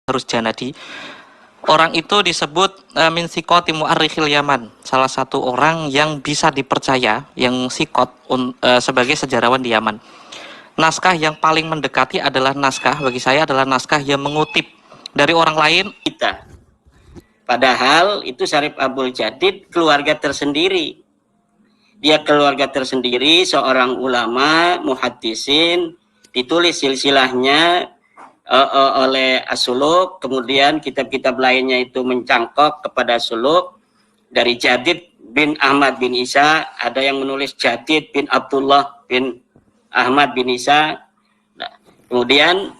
Harus Janadi. Orang itu disebut min sikoti mu'arrikhil Yaman, salah satu orang yang bisa dipercaya, yang sikot sebagai sejarawan di Yaman. Naskah yang paling mendekati adalah naskah, bagi saya adalah naskah yang mengutip dari orang lain kita. Padahal itu Syarif Abdul Jadid keluarga tersendiri. Dia keluarga tersendiri, seorang ulama, muhaddisin, ditulis silsilahnya oleh As-Suluk, kemudian kitab-kitab lainnya itu mencangkok kepada Suluk. Dari Jadid bin Ahmad bin Isa, ada yang menulis Jadid bin Abdullah bin Ahmad bin Isa. Nah, kemudian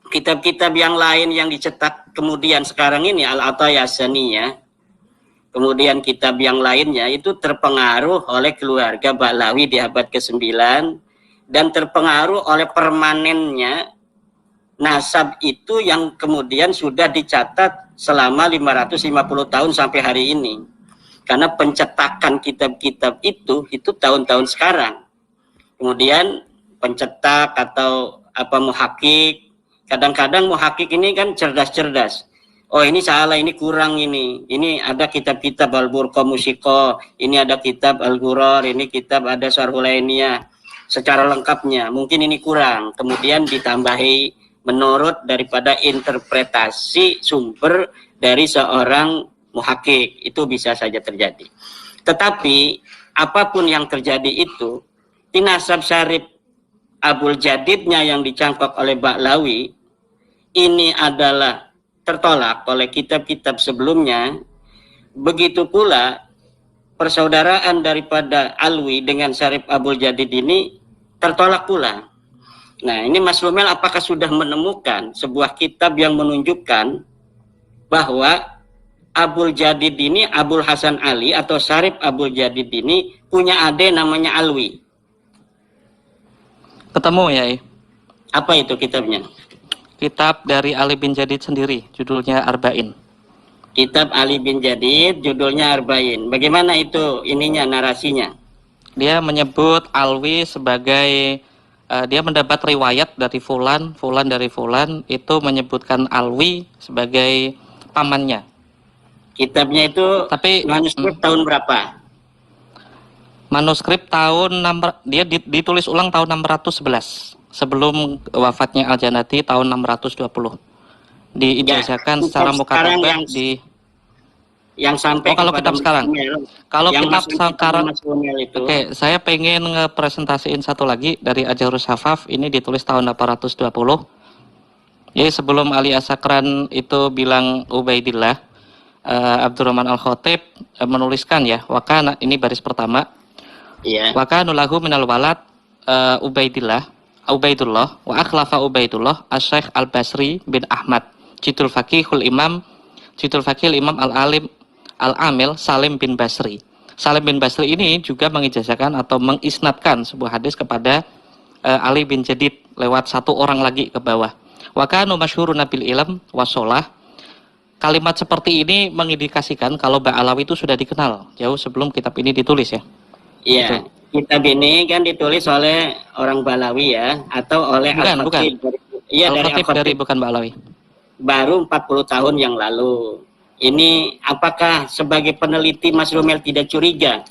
kitab-kitab yang lain yang dicetak kemudian sekarang ini Al-Ataya Saniyah, kemudian kitab yang lainnya itu terpengaruh oleh keluarga Ba'lawi di abad ke-9 dan terpengaruh oleh permanennya nasab itu yang kemudian sudah dicatat selama 550 tahun sampai hari ini. Karena pencetakan kitab-kitab itu tahun-tahun sekarang. Kemudian pencetak atau muhakik, kadang-kadang muhakik ini kan cerdas-cerdas. Oh ini salah, ini kurang ini. Ini ada kitab-kitab Al-Burqa Musiko, ini ada kitab Al-Ghuror, ini kitab ada Syarhulainiyah. Secara lengkapnya, mungkin ini kurang. Kemudian ditambahi menurut daripada interpretasi sumber dari seorang muhakik, itu bisa saja terjadi. Tetapi apapun yang terjadi itu, di nasab Syarif Abdul Jadidnya yang dicangkok oleh Ba'lawi ini adalah tertolak oleh kitab-kitab sebelumnya. Begitu pula persaudaraan daripada Alwi dengan Syarif Abdul Jadid ini tertolak pula. Nah, ini Mas Rumel apakah sudah menemukan sebuah kitab yang menunjukkan bahwa Abdul Jadid ini, Abdul Hasan Ali atau Syarif Abdul Jadid ini punya adik namanya Alwi? Ketemu ya? Apa itu kitabnya? Kitab dari Ali bin Jadid sendiri, judulnya Arba'in. Kitab Ali bin Jadid, judulnya Arba'in. Bagaimana itu ininya, narasinya? Dia menyebut Alwi sebagai dia mendapat riwayat dari Fulan dari Fulan, itu menyebutkan Alwi sebagai pamannya. Kitabnya itu tapi manuskrip tahun berapa? Manuskrip tahun dia ditulis ulang tahun 611 sebelum wafatnya Al-Janati tahun 620. Diijazahkan secara mukatabah di yang sampai kalau kitab sekarang. Kalau kitab sekarang, oke, saya pengen ngepresentasiin satu lagi dari Ajarus Hafaf, ini ditulis tahun 820. Jadi sebelum Ali As-Sakran itu bilang Ubaidillah, Abdurrahman Al-Khatib menuliskan ya, wakana, ini baris pertama. Iya. Wakanu lahu minal walad Ubaidullah wa akhlafa Ubaidullah Asy-Syaikh Al-Basri bin Ahmad Jidul Faqihul Imam Al-Alim Al-Amil Salim bin Basri. Salim bin Basri ini juga mengijazahkan atau mengisnadkan sebuah hadis kepada Ali bin Jadid lewat satu orang lagi ke bawah. Wa kanu masyhurun bil ilm wasolah. Kalimat seperti ini mengindikasikan kalau Ba'alawi itu sudah dikenal jauh sebelum kitab ini ditulis ya. Iya, kitab ini kan ditulis oleh orang Ba'alawi ya, atau oleh Al-Khatib. Iya, dari Al-Khatib dari bukan Ba'alawi. Baru 40 tahun yang lalu. Ini apakah sebagai peneliti Mas Rumel tidak curiga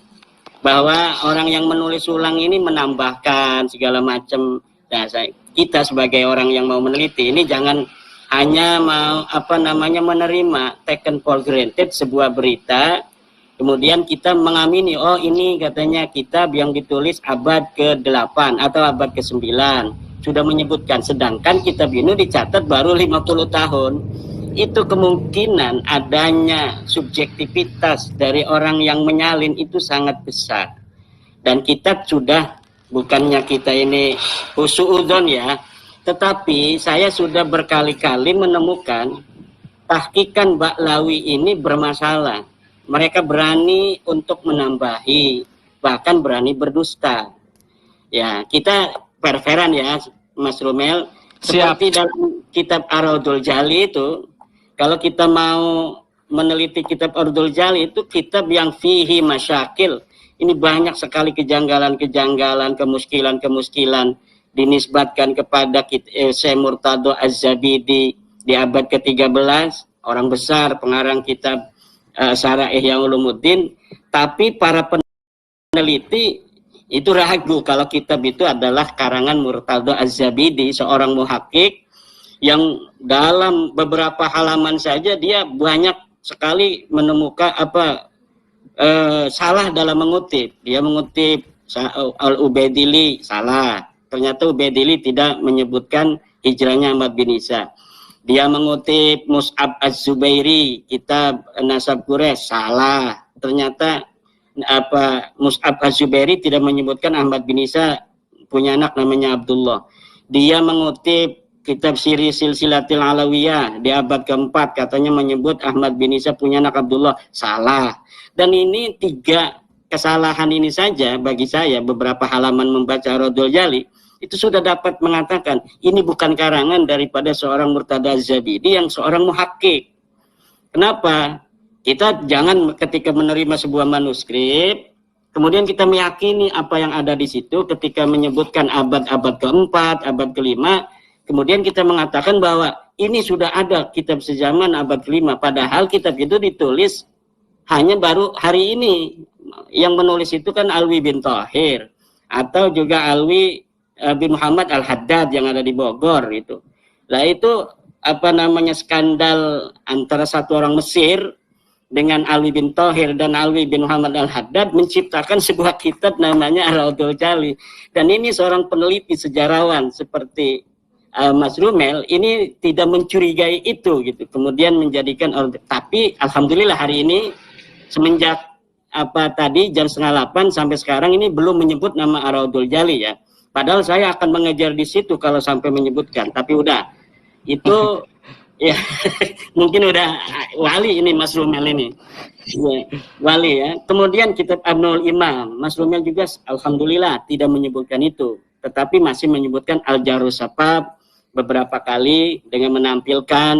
bahwa orang yang menulis ulang ini menambahkan segala macam? Nah, kita sebagai orang yang mau meneliti ini jangan hanya mau menerima taken for granted sebuah berita, kemudian kita mengamini, oh ini katanya kitab yang ditulis abad ke-8 atau abad ke-9 sudah menyebutkan, sedangkan kitab ini dicatat baru 50 tahun. Itu kemungkinan adanya subjektivitas dari orang yang menyalin itu sangat besar. Dan kitab sudah, bukannya kita ini husuudzon ya, tetapi saya sudah berkali-kali menemukan tahqiqan Ba'lawi ini bermasalah. Mereka berani untuk menambahi, bahkan berani berdusta. Ya, kita perveran ya, Mas Rumel. Seperti dalam kitab Ar-Raudhul Jali itu, kalau kita mau meneliti kitab Ar-Raudhul Jali itu kitab yang fihi masyakil. Ini banyak sekali kejanggalan-kejanggalan, kemuskilan-kemuskilan dinisbatkan kepada Syekh Murtado Az-Zabidi di abad ke-13, orang besar pengarang kitab Syarah Ihya Ulumuddin, tapi para peneliti itu ragu kalau kitab itu adalah karangan Murtada Az-Zabidi, seorang muhakkik yang dalam beberapa halaman saja dia banyak sekali menemukan salah dalam mengutip. Dia mengutip Al-Ubaidili salah. Ternyata Ubaidili tidak menyebutkan hijrahnya Ahmad bin Isa. Dia mengutip Mus'ab Az-Zubairi, kitab Nasab Quraisy, salah. Ternyata Mus'ab Az-Zubairi tidak menyebutkan Ahmad bin Isa punya anak namanya Abdullah. Dia mengutip kitab Siri Silsilatil Alawiyah di abad keempat, katanya menyebut Ahmad bin Isa punya anak Abdullah, salah. Dan ini 3 kesalahan ini saja bagi saya, beberapa halaman membaca Raudhul Jali, itu sudah dapat mengatakan ini bukan karangan daripada seorang Murtada Az-Zabidi yang seorang muhakkik. Kenapa? Kita jangan ketika menerima sebuah manuskrip, kemudian kita meyakini apa yang ada di situ ketika menyebutkan abad-abad keempat, abad kelima, kemudian kita mengatakan bahwa ini sudah ada kitab sejaman abad kelima, padahal kitab itu ditulis hanya baru hari ini. Yang menulis itu kan Alwi bin Thahir, atau juga Alwi bin Muhammad Al-Haddad yang ada di Bogor itu. Nah itu skandal antara satu orang Mesir dengan Alwi bin Thahir dan Alwi bin Muhammad Al-Haddad menciptakan sebuah kitab namanya Raudhul Jali. Dan ini seorang peneliti sejarawan seperti Mas Rumel ini tidak mencurigai itu gitu. Kemudian menjadikan, tapi alhamdulillah hari ini semenjak jam 7:30 sampai sekarang ini belum menyebut nama Raudhul Jali ya. Padahal saya akan mengejar di situ kalau sampai menyebutkan. Tapi udah itu ya mungkin udah wali ini Mas Rumel ini. Ya, wali ya. Kemudian kitab Abnul Imam, Mas Rumel juga alhamdulillah tidak menyebutkan itu, tetapi masih menyebutkan Al-Jarus Sapab beberapa kali dengan menampilkan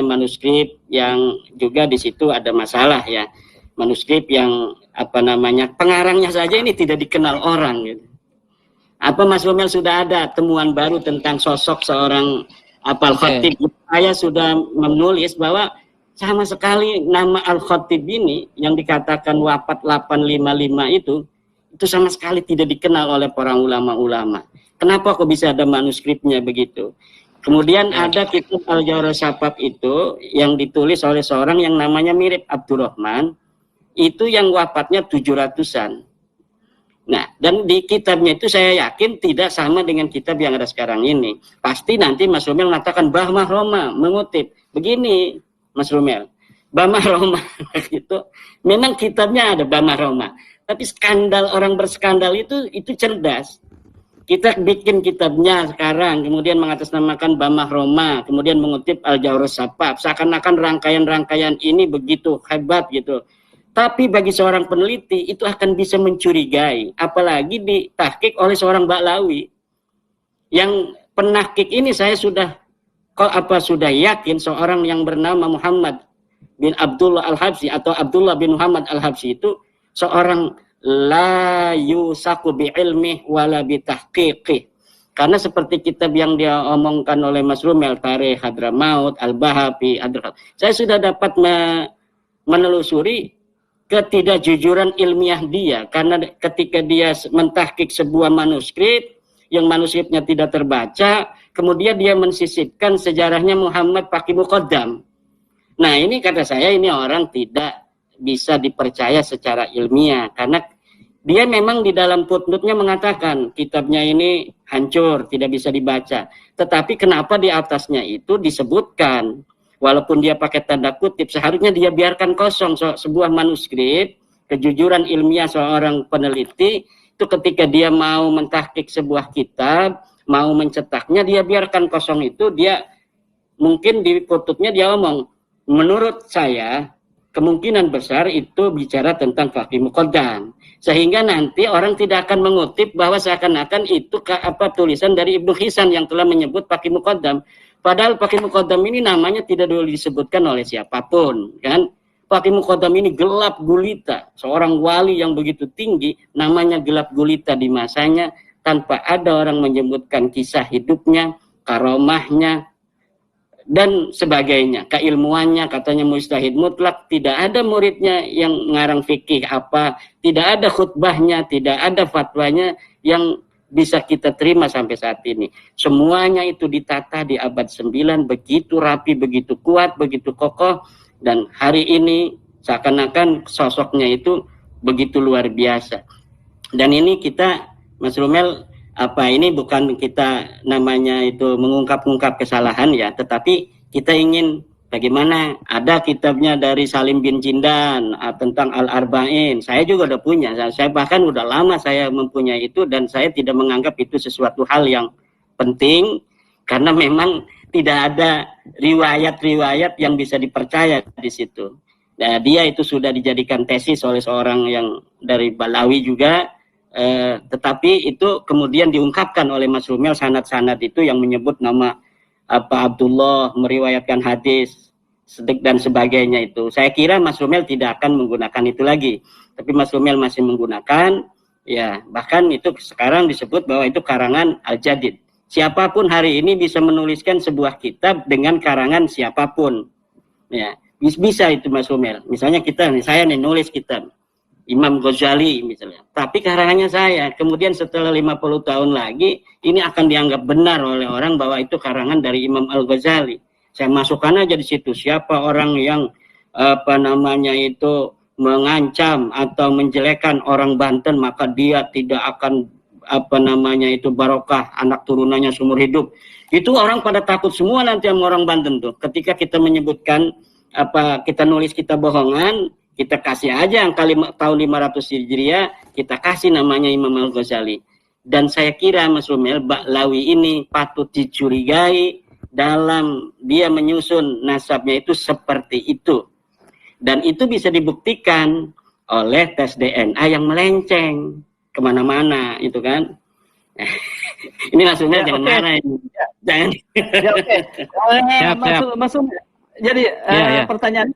manuskrip yang juga di situ ada masalah ya. Manuskrip yang pengarangnya saja ini tidak dikenal orang gitu. Mas Romel sudah ada temuan baru tentang sosok seorang Al-Khatib. Saya sudah menulis bahwa sama sekali nama Al-Khatib ini yang dikatakan wafat 855 itu sama sekali tidak dikenal oleh para ulama-ulama. Kenapa kok bisa ada manuskripnya begitu? Kemudian ada kitab Al-Jarus Sapab itu yang ditulis oleh seorang yang namanya Mirip Abdurrahman, itu yang wafatnya 700-an. Nah, dan di kitabnya itu saya yakin tidak sama dengan kitab yang ada sekarang ini. Pasti nanti Mas Romel mengatakan Bahmah Roma mengutip. Begini Mas Romel, Bahmah Roma itu memang kitabnya ada Bahmah Roma. Tapi skandal, orang berskandal itu cerdas. Kita bikin kitabnya sekarang, kemudian mengatasnamakan Bahmah Roma, kemudian mengutip Al-Jarus Sapab. Seakan-akan rangkaian-rangkaian ini begitu hebat gitu. Tapi bagi seorang peneliti itu akan bisa mencurigai, apalagi ditahqiq oleh seorang Ba'lawi. Yang penahqiq ini saya sudah yakin seorang yang bernama Muhammad bin Abdullah Al-Habsyi atau Abdullah bin Muhammad Al-Habsyi itu seorang la yusaku bi ilmih wala bi tahqiqih. Karena seperti kitab yang dia omongkan oleh Mas Rumel, Tarikh Hadramaut, Al-Bahapi, saya sudah dapat menelusuri ketidakjujuran ilmiah dia, karena ketika dia mentahqiq sebuah manuskrip yang manuskripnya tidak terbaca, kemudian dia mensisipkan sejarahnya Muhammad pakai muqaddam. Nah ini kata saya ini orang tidak bisa dipercaya secara ilmiah, karena dia memang di dalam footnote-nya mengatakan kitabnya ini hancur, tidak bisa dibaca. Tetapi kenapa di atasnya itu disebutkan, walaupun dia pakai tanda kutip, seharusnya dia biarkan kosong sebuah manuskrip, kejujuran ilmiah seorang peneliti, itu ketika dia mau mentahqiq sebuah kitab, mau mencetaknya, dia biarkan kosong itu, dia mungkin di kutubnya dia omong, menurut saya, kemungkinan besar itu bicara tentang faqih muqaddam. Sehingga nanti orang tidak akan mengutip bahwa seakan-akan itu tulisan dari Ibnu Hisan yang telah menyebut faqih muqaddam. Padahal Faqih Muqaddam ini namanya tidak dulu disebutkan oleh siapapun, kan? Faqih Muqaddam ini gelap gulita, seorang wali yang begitu tinggi, namanya gelap gulita di masanya, tanpa ada orang menyebutkan kisah hidupnya, karomahnya, dan sebagainya. Keilmuannya katanya mujtahid mutlak, tidak ada muridnya yang ngarang fikih apa, tidak ada khutbahnya, tidak ada fatwanya yang bisa kita terima sampai saat ini. Semuanya itu ditata di abad 9 begitu rapi, begitu kuat, begitu kokoh, dan hari ini seakan-akan sosoknya itu begitu luar biasa. Dan ini kita, Mas Rumel, ini bukan kita namanya itu mengungkap-ungkap kesalahan ya, tetapi kita ingin bagaimana, ada kitabnya dari Salim bin Jindan tentang Al-Arba'in. Saya juga udah punya, saya bahkan udah lama saya mempunyai itu, dan saya tidak menganggap itu sesuatu hal yang penting karena memang tidak ada riwayat-riwayat yang bisa dipercaya di situ. Nah, dia itu sudah dijadikan tesis oleh seorang yang dari Balawi juga. Tetapi itu kemudian diungkapkan oleh Mas Rumel sanad-sanad itu yang menyebut nama Abdullah, meriwayatkan hadis dan sebagainya itu. Saya kira Mas Rumel tidak akan menggunakan itu lagi, tapi Mas Rumel masih menggunakan, ya bahkan itu sekarang disebut bahwa itu karangan Al-Jadid. Siapapun hari ini bisa menuliskan sebuah kitab dengan karangan siapapun, ya bisa itu Mas Rumel. Misalnya saya nulis kitab Imam Ghazali misalnya, tapi karangannya saya. Kemudian setelah 50 tahun lagi, ini akan dianggap benar oleh orang bahwa itu karangan dari Imam Al-Ghazali. Saya masukkan aja di situ, siapa orang yang mengancam atau menjelekkan orang Banten, maka dia tidak akan barokah anak turunannya seumur hidup. Itu orang pada takut semua nanti sama orang Banten tuh. Ketika kita menyebutkan kita nulis kitab bohongan, kita kasih aja angka tahun 500 Hijriah, kita kasih namanya Imam Al-Ghazali. Dan saya kira Mas Rumel, Ba'lawi ini patut dicurigai dalam dia menyusun nasabnya itu seperti itu. Dan itu bisa dibuktikan oleh tes DNA yang melenceng kemana-mana, itu kan. Ini Mas Rumel jangan marah ini. Jangan. Ya, oke. Mas Rumel, jadi pertanyaan